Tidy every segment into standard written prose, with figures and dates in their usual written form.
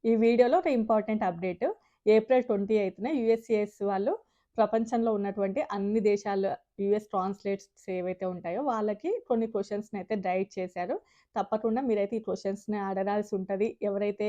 ఈ వీడియోలో ఒక ఇంపార్టెంట్ అప్డేట్. ఏప్రిల్ 28న యూఎస్‌సిఎస్ వాళ్ళు ప్రపంచంలో ఉన్నటువంటి అన్ని దేశాల యూఎస్ ట్రాన్స్‌లేట్స్ ఏవైతే ఉంటాయో వాళ్ళకి కొన్ని క్వెషన్స్‌నైతే డైట్ చేశారు. తప్పకుండా మీరైతే ఈ క్వెషన్స్‌ని అడగాల్సి ఉంటది. ఎవరైతే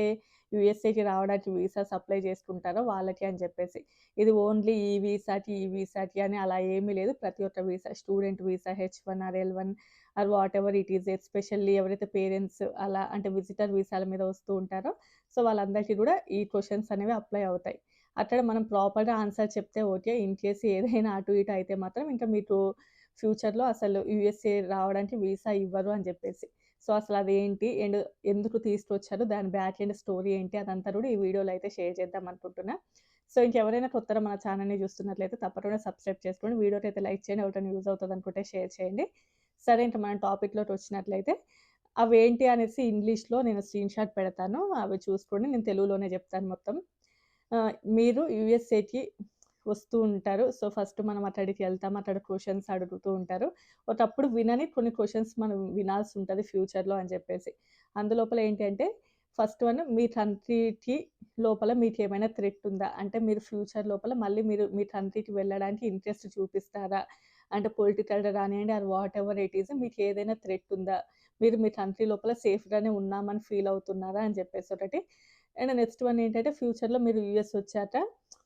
యూఎస్‌ఏకి రావడానికి వీసాస్ అప్లై చేసుకుంటారో వాళ్ళకి అని చెప్పేసి. ఇది ఓన్లీ ఈ వీసాకి, ఈ వీసాకి అని అలా ఏమీ లేదు. ప్రతి ఒక్క visa student visa, H one or L one or whatever it is especially ఎవరైతే పేరెంట్స్ అలా అంటే విజిటర్ వీసాల మీద వస్తూ ఉంటారో సో, వాళ్ళందరికీ గూడా ఈ క్వెషన్స్ అనేవి అప్లై అవుతాయి. అక్కడ మనం ప్రాపర్‌గా ఆన్సర్ చెప్తే ఓకే. ఇన్‌కేస్ ఏదైనా అటు ఇటు అయితే మాత్రం ఇంకా మీకు ఫ్యూచర్‌లో అసలు యూఎస్‌ఏ రావడానికి వీసా ఇవ్వరు అని జెప్పేసి. సో, అసలదేంటి అండ్ ఎందుకు తీసుకొచ్చారు? దాని బ్యాక్ ఎండ్ స్టోరీ ఏంటి? అదంతా గూడా ఈ వీడియోలో అయితే షేర్ చేద్దాం అనుకుంటున్నా. సో, ఇంకెవరైనా కొత్తగా మన ఛానెల్‌ని చూస్తున్నట్లయితే తప్పకుండా సబ్స్క్రైబ్ చేసుకోండి. వీడియోకైతే లైక్ చేయండి. ఎవరికైనా యూజ్ అవుతదనుకుంటే షేర్ చేయండి. సరే ఇంక మనం టాపిక్‌లోకొచ్చినట్లయితే అవేంటి అనేసి ఇంగ్లీష్‌లో నేను స్క్రీన్‌షాట్ పెడతాను. అవి చూసుకోండి. నేను తెలుగులోనే జెప్తాను మొత్తం. మీరు యూఎస్‌ఏకి వస్తూ ఉంటారు. సో, ఫస్ట్ మనం అక్కడికి వెళ్తాం. అక్కడ క్వెషన్స్ అడుగుతూ ఉంటారు. ఒకప్పుడు వినని కొన్ని క్వెషన్స్ మనం వినాల్సుంటది ఫ్యూచర్‌లో అని జెప్పేసి. అందులోపల ఏంటి అంటే ఫస్ట్ వన్ మీ కంట్రీకి లోపల మీకేమైనా థ్రెట్ ఉందా? అంటే మీరు ఫ్యూచర్ లోపల మళ్ళీ మీరు మీ కంట్రీకి వెళ్ళడానికి ఇంట్రెస్ట్ చూపిస్తారా? అంటే పొలిటికల్‌గా గానియండి ఆర్ వాటెవర్ ఇట్ ఈస్ మీకేదైనా థ్రెట్ ఉందా? మీరు మీ కంట్రీ లోపల సేఫ్‌గానే ఉన్నామని ఫీల్ అవుతున్నారా? అని జెప్పేసి ఒకటి. అండ్ నెక్స్ట్ వన్ ఏంటంటే ఫ్యూచర్‌లో మీరు యూఎస్ వచ్చాక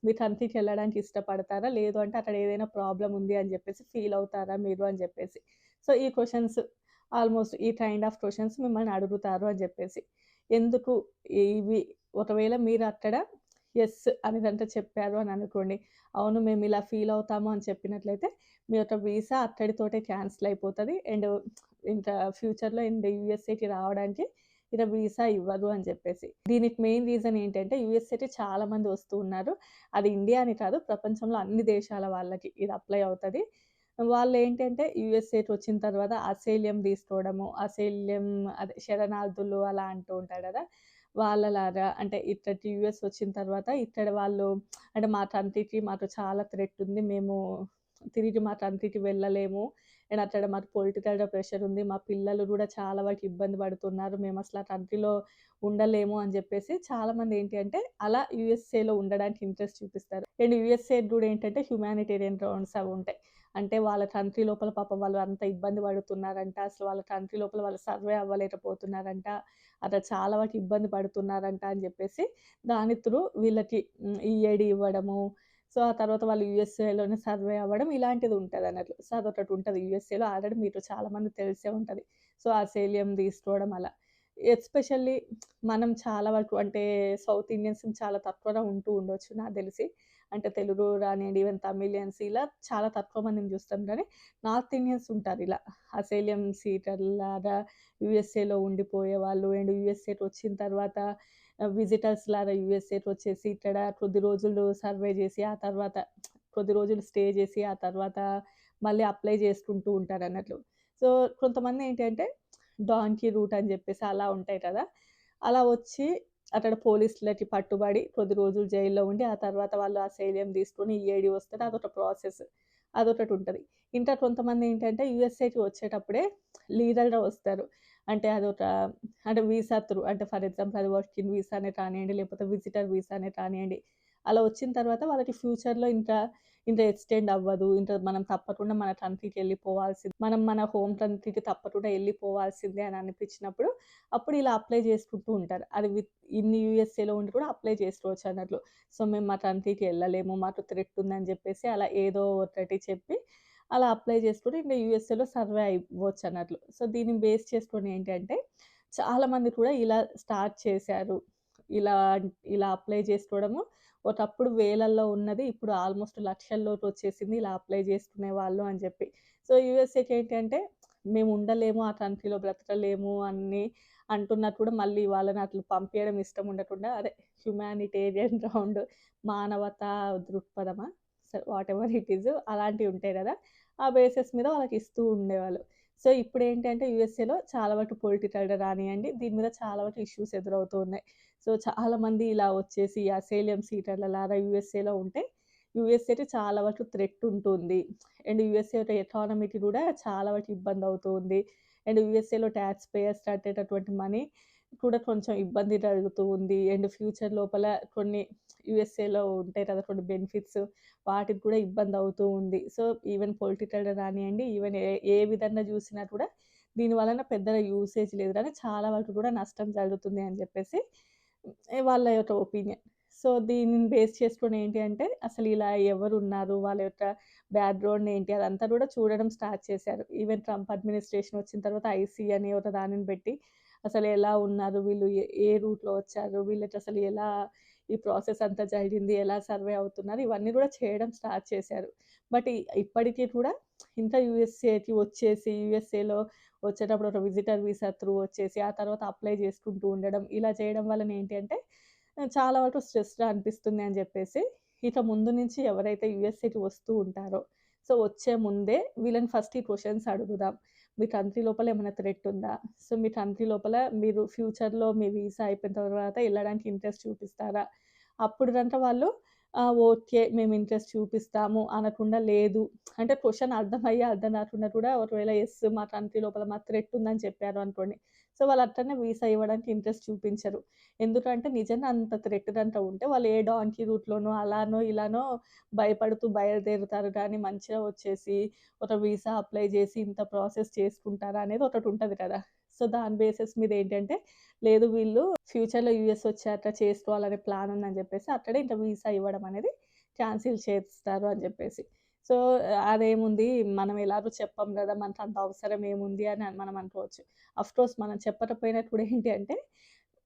మీ కంట్రీకెళ్ళడానికి ఇష్టపడతారా? లేదు అంటే అక్కడ ఏదైనా ప్రాబ్లమ్ ఉంది అని జెప్పేసి ఫీల్ అవుతారా మీరు అని జెప్పేసి. సో, ఈ క్వెషన్స్ ఆల్‌మోస్ట్ ఈ కైండ్ ఆఫ్ క్వెషన్స్ మిమ్మల్ని అడుగుతారు అని జెప్పేసి. ఎందుకు ఇవి ఒకవేళ మీరక్కడ యెస్ అని గనుక చెప్పారు అని అనుకోండి. అవును మేమిలా ఫీల్ అవుతాము అని చెప్పినట్లయితే మీ యొక్క వీసా అక్కడితోటే క్యాన్సిల్ అయిపోతది. అండ్ ఇంకా ఫ్యూచర్‌లో యూఎస్‌ఏకి రావడానికి ఇక వీసా ఇవ్వదు అని చెప్పేసి. దీనికి మెయిన్ రీజన్ ఏంటంటే యూఎస్‌ఏకి చాలా మంది వస్తూ ఉన్నారు. అది ఇండియా అని కాదు ప్రపంచంలో అన్ని దేశాల వాళ్ళకి ఇది అప్లై అవుతది. వాళ్ళేంటంటే యూఎస్‌ఏకి వచ్చిన తర్వాత అసైలియం తీసుకోవడము, అసైలియం అదే శరణార్థులు అలా అంటూ ఉంటారు కదా! వాళ్ళలాగా అంటే ఇక్కడికి యూఎస్ వచ్చిన తర్వాత ఇక్కడ వాళ్ళు అంటే మా కంట్రీకి మాకు చాలా థ్రెట్ ఉంది. మేము తిరిగి మా కంట్రీకి వెళ్ళలేము. అండ్ అక్కడ మాకు పొలిటికల్‌గా ప్రెషర్ ఉంది. మా పిల్లలు గూడా చాలా వరకు ఇబ్బంది పడుతున్నారు. మేమసల ఆ కంట్రీలో ఉండలేము అని జెప్పేసి చాలామంది ఏంటి అంటే అలా యూఎస్ఏలో ఉండడానికి ఇంట్రెస్ట్ చూపిస్తారు. అండ్ యూఎస్ఏకి గూడా ఏంటంటే హ్యుమానిటేరియన్ గ్రౌండ్స్ అవి ఉంటాయి. అంటే వాళ్ళ కంట్రీ లోపల పాపం వాళ్ళు అంత ఇబ్బంది పడుతున్నారంట. అసలు వాళ్ళ కంట్రీ లోపల వాళ్ళు సర్వే అవ్వలేకపోతున్నారంట. అట్లా చాలా వరకు ఇబ్బంది పడుతున్నారంట అని జెప్పేసి దాని త్రూ వీళ్ళకి ఈఏడీ ఇవ్వడము సో, ఆ తర్వాత వాళ్ళు యూఎస్ఏలోనే సర్వే అవ్వడం ఇలాంటిది ఉంటదన్నట్లు. సో, అదొకటి ఉంటది యూఎస్ఏలో ఆల్రెడీ మీకు చాలా మందికి తెలిసే ఉంటది. సో, అసైలియం తీసుకోవడం అలా. ఎస్పెషల్లీ మనం చాలా వరకు అంటే సౌత్ ఇండియన్స్ చాలా తక్కువగా ఉంటూ ఉండొచ్చు నాకు తెలిసి. అంటే తెలుగు రానియండి, ఈవెన్ తమిళియన్స్ ఇలా చాలా తక్కువ మందిని చూస్తాం గానీ, నార్త్ ఇండియన్స్ ఉంటారు ఇలా. అసైలియం సీకర్‌లాగా యూఎస్ఏలో ఉండిపోయేవాళ్ళు అండ్ యూఎస్ఏకి వచ్చిన తర్వాత విజిటర్స్ లాగా యూఎస్ఏకొచ్చేసి ఇక్కడ కొద్ది రోజులు సర్వే జేసి, ఆ తర్వాత కొద్ది రోజులు స్టే జేసి, ఆ తర్వాత మళ్ళీ అప్లై చేసుకుంటూ ఉంటారన్నట్లు. సో, కొంతమందేంటంటే డాంకీ రూట్ అని జెప్పేసి అలా ఉంటాయి కదా! అలా వచ్చి అక్కడ పోలీసులకి పట్టుబడి కొద్ది రోజులు జైల్‌లో ఉండి, ఆ తర్వాత వాళ్ళు అసైలియం తీసుకొని ఈఏడీ వస్తది. అదొక ప్రాసెస్. అదొకటుంటది. ఇంకా కొంతమందేంటంటే యూఎస్ఏకి వచ్చేటప్పుడే లీగల్‌గా వస్తారు. అంటే అదొక అంటే వీసా త్రూ అంటే ఫర్ ఎగ్జాంపుల్ అది వర్కింగ్ వీసానే కానియండి, లేకపోతే విజిటర్ వీసానే కానియండి. అలా వచ్చిన తర్వాత వాళ్ళకి ఫ్యూచర్‌లో ఇంకా ఎక్స్‌టెండ్ అవ్వదు. ఇంకా మనం తప్పకుండా మన కంట్రీకెళ్ళిపోవాల్సింది. మనం మన హోమ్ కంట్రీకి తప్పకుండా ఎళ్ళిపోవాల్సిందే అని అనిపించినప్పుడు, అప్పుడు ఇలా అప్లై చేసుకుంటూ ఉంటారు. అది ఇన్ని యూఎస్ఏలో ఉండి కూడా అప్లై చేసుకోవచ్చన్నట్లు. సో, మేము మా కంట్రీకి ఎళ్ళలేము. మాకు థ్రెట్ ఉందని జెప్పేసి అలా ఏదో ఒకటి చెప్పి అలా అప్లై చేసుకొని ఇంక యూఎస్ఏలో సర్వే అవ్వొచ్చన్నట్లు. సో, దీన్ని బేస్ చేసుకొని ఏంటంటే, చాలామంది కూడా ఇలా స్టార్ట్ చేశారు. ఇలా ఇలా అప్లై చేసుకోవడము ఒకప్పుడు వేలల్లో ఉన్నది ఇప్పుడు ఆల్మోస్ట్ లక్షల్లోకొచ్చేసింది ఇలా అప్లై చేసుకునేవాళ్ళు అని చెప్పి. సో, యూఎస్ఏకి ఏంటంటే, మేము ఉండలేము, ఆ కంట్రీలో బ్రతకలేము అని అంటున్నా కూడా మళ్ళీ వాళ్ళని అట్లా పంపియడం ఇష్టం ఉండకుండా అదే హ్యుమానిటేరియన్ గ్రౌండ్ మానవతా దృక్పథమా? సరే వాటెవర్ ఇట్ ఈస్ అలాంటివి ఉంటాయి గదా! ఆ బేసిస్ మీద వాళ్ళకిస్తూ ఉండేవాళ్ళు. సో, ఇప్పుడేంటంటే యూఎస్ఏలో చాలా వరకు పొలిటికల్‌గా రానియండి, దీని మీద చాలా వరకు ఇష్యూస్ ఎదురవుతూ ఉన్నాయి. సో, చాలామంది ఇలా వచ్చేసి అసైలియం సీకర్‌లలాగా యూఎస్ఏలో ఉంటే, యూఎస్ఏకి చాలా వరకు థ్రెట్ ఉంటుంది. అండ్ యూఎస్ఏ యొక్క ఎకానమీకి గూడా చాలా వరకు ఇబ్బందవుతూ ఉంది. అండ్ యూఎస్ఏలో టాక్స్ పేయర్స్ కట్టేటటువంటి మనీ కూడా కొంచెం ఇబ్బంది జరుగుతూ ఉంది. అండ్ ఫ్యూచర్ లోపల కొన్ని యూఎస్ఏలో ఉంటాయి కదా! కొన్ని బెనిఫిట్స్ వాటికి కూడా ఇబ్బందవుతూ ఉంది. సో, ఈవెన్ పొలిటికల్‌గా గానియండి, ఈవెన్ ఏ ఏ విధంగా జూసినా కూడా దీని వలన పెద్దగా యూసేజ్ లేదు గానీ, చాలా వరకు కూడా నష్టం జరుగుతుంది అని జెప్పేసి వాళ్ళ యొక్క ఒపీనియన్. సో, దీనిని బేస్ చేసుకొని ఏంటి అంటే, అసలు ఇలా ఎవరున్నారు? వాళ్ళ యొక్క బ్యాక్‌గ్రౌండ్ ఏంటి? అదంతా కూడా చూడడం స్టార్ట్ చేశారు. ఈవెన్ ట్రంప్ అడ్మినిస్ట్రేషన్ వచ్చిన తర్వాత ఐసీ అని ఒక దానిని పెట్టి, అసలు ఎలా ఉన్నారు? వీళ్ళు ఏ రూట్‌లో వచ్చారు? వీళ్ళకి అసలు ఎలా ఈ ప్రాసెస్ అంతా జరిగింది? ఎలా సర్వే అవుతున్నారు? ఇవన్నీ కూడా చేయడం స్టార్ట్ చేశారు. బట్ ఇప్పటికి కూడా ఇంకా యూఎస్ఏకి వచ్చేసి, యూఎస్ఏలో వచ్చేటప్పుడు ఒక విజిటర్ వీసా త్రూ వచ్చేసి, ఆ తర్వాత అప్లై చేసుకుంటూ ఉండడం. ఇలా చేయడం వలన ఏంటి అంటే, చాలా వరకు స్ట్రెస్‌గా అనిపిస్తుంది అని జెప్పేసి, ఇక ముందు నుంచి ఎవరైతే యూఎస్ఏకి వస్తూ ఉంటారో, సో, వచ్చే ముందే వీళ్ళని ఫస్ట్ ఈ క్వెషన్స్ అడుగుదాం. మీ కంట్రీ లోపల ఏమైనా థ్రెట్ ఉందా? సో, మీ కంట్రీ లోపల మీరు ఫ్యూచర్‌లో మీ వీసా అయిపోయిన తర్వాత ఎళ్ళడానికి ఇంట్రెస్ట్ చూపిస్తారా? అప్పుడు గనక వాళ్ళు ఓకే. మేము ఇంట్రెస్ట్ చూపిస్తాము అనకుండా లేదు అంటే క్వెషన్ అర్థమయ్యి, అర్థం కాకుండా కూడా ఒకవేళ యెస్ మా కంట్రీ లోపల మాకు థ్రెట్ ఉందని చెప్పారు అనుకోండి. సో, వాళ్ళు అట్లనే వీసా ఇవ్వడానికి ఇంట్రెస్ట్ చూపించరు. ఎందుకంటే నిజంగా అంత థ్రెట్ గనుక ఉంటే వాళ్ళు ఏ డాంకీ రూట్‌లోనో అలానో, ఇలానో భయపడుతూ బయలుదేరుతారు గానీ, మంచిగా వచ్చేసి ఒక వీసా అప్లై చేసి ఇంత ప్రాసెస్ చేసుకుంటారా అనేది ఒకటుంటది కదా! సో, దాని బేసిస్ మీద ఏంటంటే, లేదు వీళ్ళు ఫ్యూచర్‌లో యూఎస్ వచ్చాక చేసుకోవాలనే ప్లాన్ ఉందని చెప్పేసి అక్కడే ఇంక వీసా ఇవ్వడం అనేది క్యాన్సిల్ చేస్తారు అని చెప్పేసి. సో, అదేముంది మనం ఎలాగో చెప్పం గదా! మనకంత అవసరం ఏముంది అని మనం అనుకోవచ్చు. అఫ్‌కోర్స్ మనం చెప్పకపోయినా కూడా ఏంటి అంటే,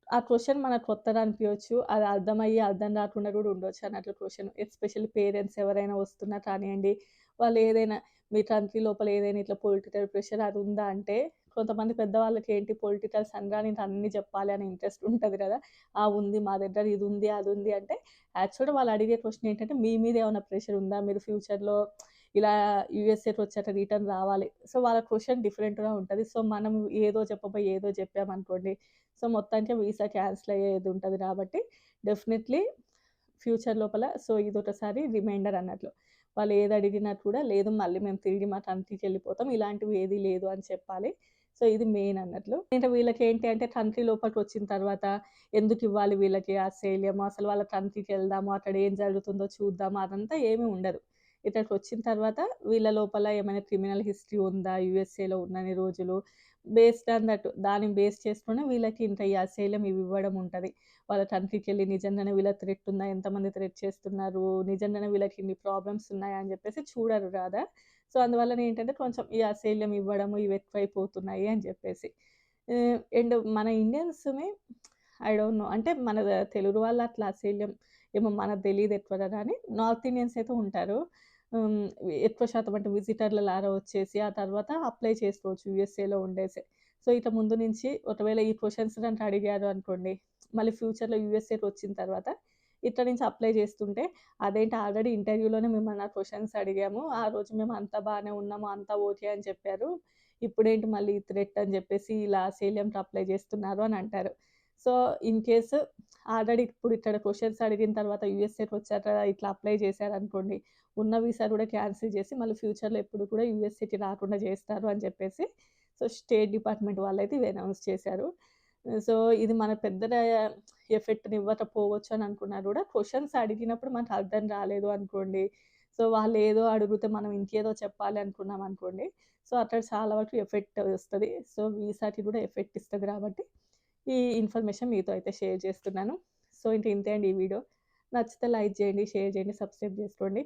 ఆ క్వెషన్ మనకు కొత్తగా అనిపియొచ్చు. అది అర్థమయ్యి, అర్థం కాకుండా కూడా ఉండొచ్చు అన్నట్లు క్వెషన్. ఎస్పెషల్లీ పేరెంట్స్ ఎవరైనా వస్తున్నా కానియండి, వాళ్ళు ఏదైనా మీ కంట్రీ లోపల ఏదైనా ఇట్లా పొలిటికల్ ప్రెషర్ అది ఉందా అంటే, కొంతమంది పెద్దవాళ్ళకి ఏంటి పొలిటికల్స్ అనగానే ఇంక అన్నీ చెప్పాలి అనే ఇంట్రెస్ట్ ఉంటది గదా! ఆ! ఉంది మా దగ్గర ఇది ఉంది, అది ఉంది అంటే, యాక్చువల్‌గా వాళ్ళు అడిగే క్వెషన్ ఏంటంటే, మీ మీద ఏమైనా ప్రెషర్ ఉందా? మీరు ఫ్యూచర్‌లో ఇలా యూఎస్ఏకి వచ్చాక రిటర్న్ రావాలి. సో, వాళ్ళ క్వెషన్ డిఫరెంట్‌గా ఉంటది. సో, మనం ఏదో చెప్పబోయి ఏదో చెప్పామనుకోండి, సో, మొత్తానికే వీసా క్యాన్సిల్ అయ్యేది ఉంటది కాబట్టి డెఫినెట్‌లీ ఫ్యూచర్ లోపల సో, ఇదొకసారి రిమైండర్ అన్నట్లు. వాళ్ళు ఏది అడిగినా కూడా లేదు మళ్ళీ మేము తిరిగి మా కంట్రీకెళ్ళిపోతాం. ఇలాంటివి ఏది లేదు అని చెప్పాలి. సో, ఇది మెయిన్ అన్నట్లు. ఇంకా వీళ్ళకేంటి అంటే కంట్రీ లోపలికొచ్చిన తర్వాత ఎందుకివ్వాలి వీళ్ళకి అసైలియము, అసలు వాళ్ళ కంట్రీకెళ్దాము, అక్కడ ఏం జరుగుతుందో చూద్దాము అదంతా ఏమీ ఉండదు. ఇక్కడికొచ్చిన తర్వాత వీళ్ళ లోపల ఏమైనా క్రిమినల్ హిస్టరీ ఉందా యూఎస్ఏలో ఉన్నన్ని రోజులు, బేస్డ్ ఆన్ దట్ దాన్ని బేస్ చేసుకొని వీళ్ళకి ఇంత ఈ అసైలం ఇవి ఇవ్వడం ఉంటది. వాళ్ళ కంట్రీకెళ్ళి నిజంగానే వీళ్ళకి థ్రెట్ ఉందా? ఎంతమంది థ్రెట్ చేస్తున్నారు? నిజంగానే వీళ్ళకి ఇన్ని ప్రాబ్లమ్స్ ఉన్నాయా? అని జెప్పేసి చూడరు రాదా! సో, అందువల్లన ఏంటంటే కొంచెం ఈ అసైల్యం ఇవ్వడము ఇవి ఎక్కువైపోతున్నాయి అని జెప్పేసి. అండ్ మన ఇండియన్స్‌ని ఐ డోంట్ నో అంటే మన తెలుగు వాళ్ళు అట్లా అసైల్యం ఏమో మనకు తెలీదు ఎక్కువగా గానీ నార్త్ ఇండియన్స్ అయితే ఉంటారు. హ్మ్. ఎక్కువ శాతం అంటే విజిటర్‌లలాగా వచ్చేసి ఆ తర్వాత అప్లై చేసుకోవచ్చు యూఎస్ఏలో ఉండేసి. సో, ఇక ముందు నుంచి ఒకవేళ ఈ క్వెషన్స్ గనుక అడిగారు అనుకోండి మళ్ళీ ఫ్యూచర్‌లో యూఎస్ఏకి వచ్చిన తర్వాత ఇక్కడి నుంచి అప్లై చేస్తుంటే, అదేంటి ఆల్రెడీ ఇంటర్వ్యూలోనే మిమ్మల్ని ఆ క్వెషన్స్ అడిగాము. ఆ రోజు మేము అంతా బానే ఉన్నాము. అంతా ఓకే అని చెప్పారు. ఇప్పుడేంటి మళ్ళీ థ్రెట్ అని చెప్పేసి ఇలా అసైలియంకి అప్లై చేస్తున్నారు అని అంటారు. సో, ఇన్ కేస్ ఆల్రెడీ ఇప్పుడు ఇక్కడ క్వెషన్స్ అడిగిన తర్వాత యూఎస్ఏకి వచ్చాక ఇట్లా అప్లై చేశారనుకోండి, ఉన్న వీసా కూడా క్యాన్సిల్ చేసి మళ్ళీ ఫ్యూచర్‌లో ఎప్పుడు కూడా యూఎస్ఏకి రాకుండా చేస్తారు అని చెప్పేసి సో, స్టేట్ డిపార్ట్‌మెంట్ వాళ్ళైతే ఇవి అనౌన్స్ చేశారు. సో, ఇది మన పెద్దగా ఎఫెక్ట్‌నివ్వకపోవచ్చు అని అనుకున్నా గూడా, క్వెషన్స్ అడిగినప్పుడు మనకు అర్థం రాలేదు అనుకోండి, సో, వాళ్ళేదో అడుగుతే మనం ఇంకేదో చెప్పాలి అనుకున్నామనుకోండి, సో, అక్కడ చాలా వరకు ఎఫెక్ట్ ఒస్తది. సో, వీసాకి గూడా ఎఫెక్ట్ ఇస్తది గాబట్టి, ఈ ఇన్ఫర్మేషన్ మీతో అయితే షేర్ చేస్తున్నాను. సో, ఇంతే అండి ఈ వీడియో. నచ్చితే లైక్ జేయండి, షేర్ జేయండి, సబ్స్క్రైబ్ జేసుకోండి.